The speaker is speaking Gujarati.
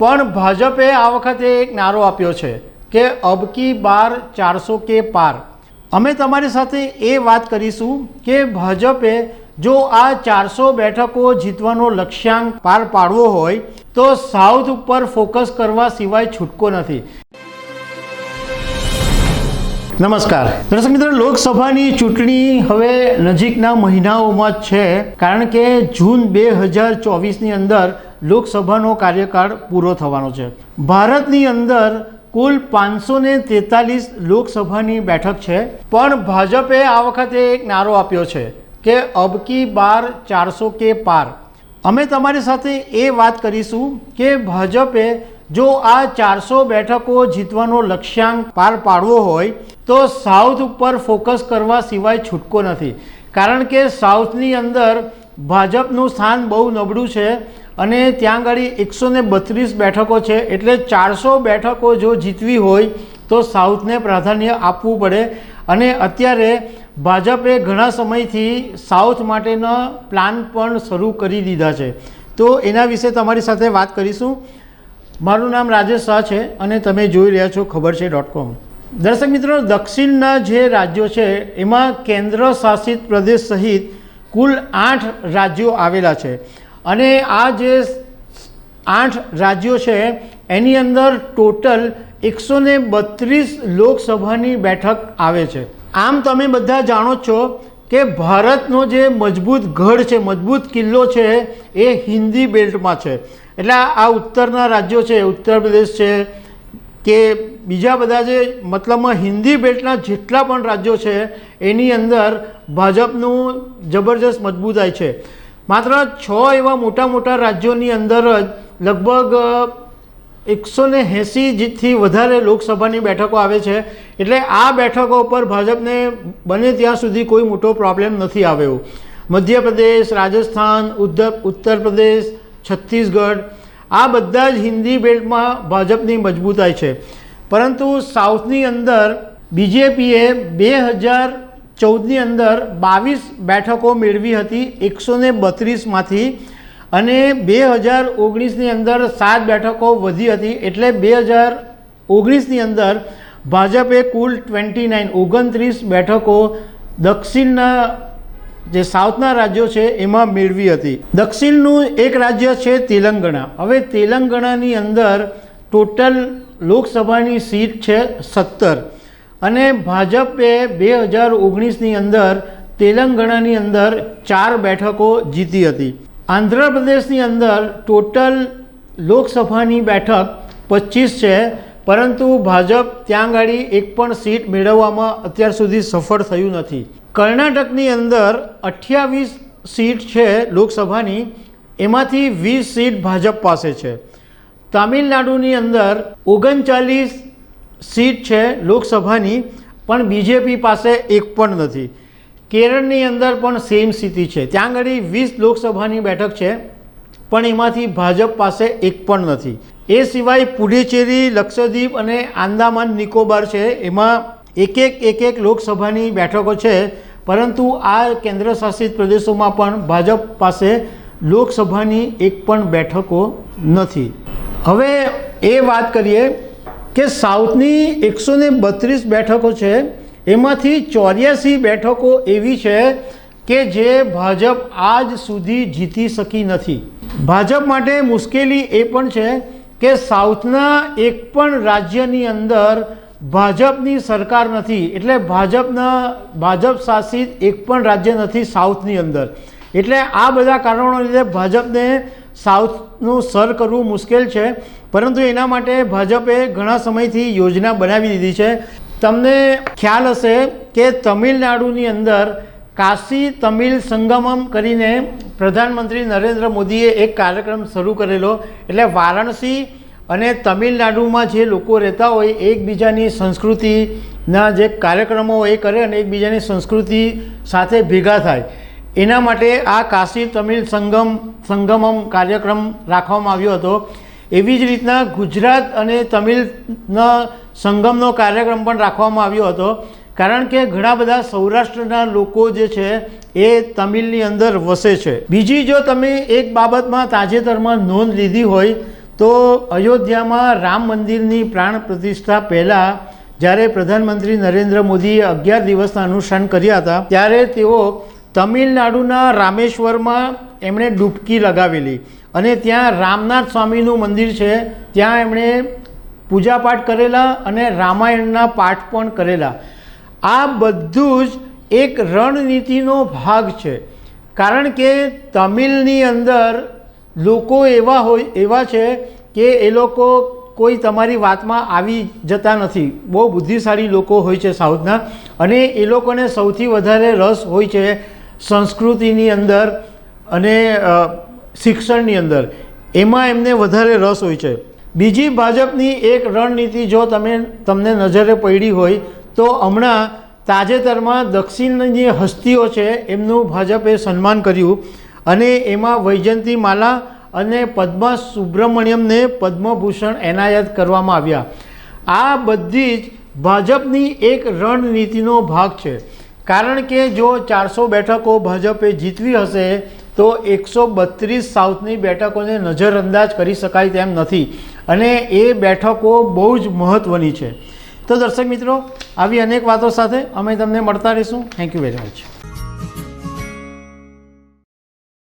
પણ ભાજપે આ વખતે એક નારો આપ્યો છે કે અબ કી બાર 400 કે પાર। અમે તમારી સાથે એ વાત કરીશું કે ભાજપે જો આ 400 બેઠકો જીતવાનો લક્ષ્યાંક પાર પાડવો હોય તો સાઉથ ઉપર ફોકસ કરવા સિવાય છૂટકો નથી। નમસ્કાર દર્શક મિત્રો, લોકસભાની ચૂંટણી હવે નજીકના મહિનાઓમાં જ છે, કારણ કે જૂન 2024ની અંદર લોકસભાનો કાર્યકાળ પૂરો થવાનો છે। ભારતની અંદર કુલ 543 લોકસભાની બેઠક છે, પણ ભાજપે આ વખતે એક નારો આપ્યો છે કે અબ કી બાર 400 કે પાર। અમે તમારી સાથે એ વાત કરીશું કે ભાજપે જો આ 400 બેઠકો જીતવાનો લક્ષ્યાંક પાર પાડવો હોય તો સાઉથ ઉપર ફોકસ કરવા સિવાય છૂટકો નથી, કારણ કે સાઉથની અંદર ભાજપનું સ્થાન બહુ નબળું છે અને ત્યાં આગળ 132 બેઠકો છે, એટલે 400 બેઠકો જો જીતવી હોય તો સાઉથને પ્રાધાન્ય આપવું પડે। અને અત્યારે ભાજપે ઘણા સમયથી સાઉથ માટેના પ્લાન પણ શરૂ કરી દીધા છે, તો એના વિશે તમારી સાથે વાત કરીશું। મારું નામ રાજેશ શાહ છે અને તમે જોઈ રહ્યા છો ખબર છે.com। દર્શક મિત્રો, દક્ષિણના જે રાજ્યો છે એમાં કેન્દ્ર શાસિત પ્રદેશ સહિત કુલ 8 રાજ્યો આવેલા છે અને આ જે 8 રાજ્યો છે એની અંદર ટોટલ 132 લોકસભાની બેઠક આવે છે। આમ તમે બધા જાણો છો કે ભારતનો જે મજબૂત ગઢ છે, મજબૂત કિલ્લો છે એ હિન્દી બેલ્ટમાં છે, એટલે આ ઉત્તરના રાજ્યો છે, ઉત્તર પ્રદેશ છે કે બીજા બધા જે મતલબમાં હિન્દી બેલ્ટના જેટલા પણ રાજ્યો છે એની અંદર ભાજપનું જબરજસ્ત મજબૂતાઈ છે। માત્ર 6 એવા મોટા મોટા રાજ્યોની અંદર જ લગભગ 180થી વધારે લોકસભાની બેઠકો આવે છે, એટલે આ બેઠકો પર ભાજપને બને ત્યાં સુધી કોઈ મોટો પ્રોબ્લેમ નથી આવ્યો। મધ્યપ્રદેશ, રાજસ્થાન, ઉત્તર પ્રદેશ, છત્તીસગઢ આ બધા જ હિન્દી બેલ્ટમાં ભાજપની મજબૂતાઈ છે, પરંતુ સાઉથની અંદર બીજેપીએ 2014ની અંદર 22 બેઠકો મેળવી હતી 132માંથી, અને 2019ની અંદર 7 બેઠકો વધી હતી, એટલે 2019ની અંદર ભાજપે કુલ 29 બેઠકો દક્ષિણના જે સાઉથના રાજ્યો છે એમાં મેળવી હતી। દક્ષિણનું એક રાજ્ય છે તેલંગાણા। હવે તેલંગાણાની અંદર ટોટલ લોકસભાની સીટ છે 17 અને ભાજપે 2019ની અંદર તેલંગાણાની અંદર 4 બેઠકો જીતી હતી। આંધ્રપ્રદેશની અંદર ટોટલ લોકસભાની બેઠક 25 છે, પરંતુ ભાજપ ત્યાં આગળ એક પણ સીટ મેળવવામાં અત્યાર સુધી સફળ થયું નથી। કર્ણાટકની અંદર 28 સીટ છે લોકસભાની, એમાંથી 20 સીટ ભાજપ પાસે છે। તમિલનાડુની અંદર 39 સીટ છે લોકસભાની, પણ બીજેપી પાસે એક પણ નથી। કેરળની અંદર પણ સેમ સ્થિતિ છે, ત્યાં આગળ 20 લોકસભાની બેઠક છે, પણ એમાંથી ભાજપ પાસે એક પણ નથી। એ સિવાય પુડુચેરી, લક્ષદ્વીપ અને આંદામાન નિકોબાર છે, એમાં એક લોકસભાની બેઠકો છે, પરંતુ આ કેન્દ્ર શાસિત પ્રદેશોમાં પણ ભાજપ પાસે લોકસભાની એક પણ બેઠકો નથી। હવે એ વાત કરીએ કે સાઉથની 132 બેઠકો છે, એમાંથી 84 બેઠકો એવી છે કે જે ભાજપ આજ સુધી જીતી શકી નથી। ભાજપ માટે મુશ્કેલી એ પણ છે કે સાઉથના એક પણ રાજ્યની અંદર ભાજપની સરકાર નથી, એટલે ભાજપ શાસિત એક પણ રાજ્ય નથી સાઉથની અંદર, એટલે આ બધા કારણોને લીધે ભાજપને સાઉથનું સર કરવું મુશ્કેલ છે, પરંતુ એના માટે ભાજપે ઘણા સમયથી યોજના બનાવી દીધી છે। તમને ખ્યાલ હશે કે તમિલનાડુની અંદર કાશી તમિલ સંગમમ કરીને પ્રધાનમંત્રી નરેન્દ્ર મોદીએ એક કાર્યક્રમ શરૂ કરેલો, એટલે વારાણસી અને તમિલનાડુમાં જે લોકો રહેતા હોય એકબીજાની સંસ્કૃતિના જે કાર્યક્રમો એ કરે અને એકબીજાની સંસ્કૃતિ સાથે ભેગા થાય, એના માટે આ કાશી તમિલ સંગમમ કાર્યક્રમ રાખવામાં આવ્યો હતો। એવી જ રીતના ગુજરાત અને તમિલના સંગમનો કાર્યક્રમ પણ રાખવામાં આવ્યો હતો, કારણ કે ઘણા બધા સૌરાષ્ટ્રના લોકો જે છે એ તમિલની અંદર વસે છે। બીજી જો તમે એક બાબતમાં તાજેતરમાં નોંધ લીધી હોય તો અયોધ્યામાં રામ મંદિરની પ્રાણ પ્રતિષ્ઠા પહેલાં જ્યારે પ્રધાનમંત્રી નરેન્દ્ર મોદીએ 11 દિવસના અનુષ્ઠાન કર્યા હતા ત્યારે તેઓ તમિલનાડુના રામેશ્વરમાં એમણે ડૂબકી લગાવેલી અને ત્યાં રામનાથ સ્વામીનું મંદિર છે, ત્યાં એમણે પૂજાપાઠ કરેલા અને રામાયણના પાઠ પણ કરેલા. આ બધું જ એક રણનીતિનો ભાગ છે, કારણ કે તમિલની અંદર લોકો એવા છે કે એ લોકો કોઈ તમારી વાતમાં આવી જતા નથી. બહુ બુદ્ધિશાળી લોકો હોય છે સાઉથના, અને એ લોકોને સૌથી વધારે રસ હોય છે સંસ્કૃતિની અંદર અને શિક્ષણની અંદર, એમાં એમને વધારે રસ હોય છે. બીજી ભાજપની એક રણનીતિ જો તમને નજરે પડી હોય તો હમણાં તાજેતરમાં દક્ષિણની હસ્તીઓ છે એમનું ભાજપે સન્માન કર્યું અને એમાં વૈજયંતી માલા અને પદ્મા સુબ્રમણ્યમને પદ્મભૂષણ એનાયત કરવામાં આવ્યા. આ બધી જ ભાજપની એક રણનીતિનો ભાગ છે, કારણ કે જો 400 બેઠકો ભાજપે જીતવી હશે તો 132 સાઉથની બેઠકોને નજરઅંદાજ કરી શકાય તેમ નથી, અને એ બેઠકો બહુ જ મહત્ત્વની છે. તો દર્શક મિત્રો, આવી અનેક વાતો સાથે અમે તમને મળતા રહીશું. Thank you very much.